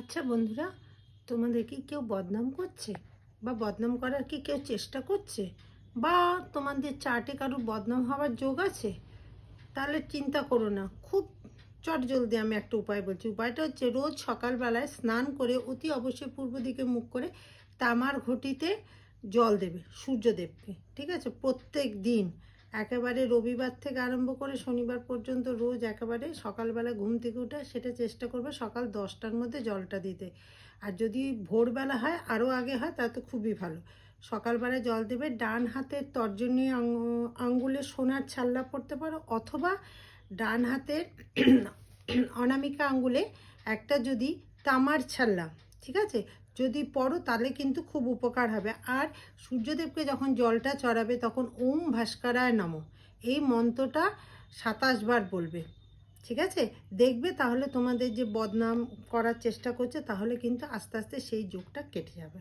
আচ্ছা বন্ধুরা, তোমাদের কি কেউ বদনাম করছে বা বদনাম করার কি কেউ চেষ্টা করছে, বা তোমাদের চার্টে কারোর বদনাম হওয়ার যোগ আছে? তাহলে চিন্তা করো না, খুব চটজলদি আমি একটা উপায় বলছি। উপায়টা হচ্ছে, রোজ সকালবেলায় স্নান করে অতি অবশ্যই পূর্ব দিকে মুখ করে তামার ঘটিতে জল দেবে সূর্যদেবকে। ঠিক আছে? প্রত্যেক দিন একেবারে রবিবার থেকে আরম্ভ করে শনিবার পর্যন্ত রোজ একেবারে সকালবেলা ঘুম থেকে উঠে সেটা চেষ্টা করবে সকাল 10টার মধ্যে জলটা দিতে। আর যদি ভোরবেলা হয়, আরও আগে হয়, তা তো খুবই ভালো। সকালবেলায় জল দেবে, ডান হাতের তর্জনী আঙ্গুলে সোনার ছাল্লা পড়তে পারো, অথবা ডান হাতের অনামিকা আঙ্গুলে একটা যদি তামার ছাল্লা, ঠিক আছে, যদি পড়ো তাহলে কিন্তু খুব উপকার হবে। আর সূর্যদেবকে যখন জলটা চড়াবে তখন ওম ভাস্করায় নমঃ এই মন্ত্রটা 27 বার বলবে। ঠিক আছে? দেখবে তাহলে তোমাদের যে বদনাম করার চেষ্টা করছে, তাহলে কিন্তু আস্তে আস্তে সেই যোগটা কেটে যাবে।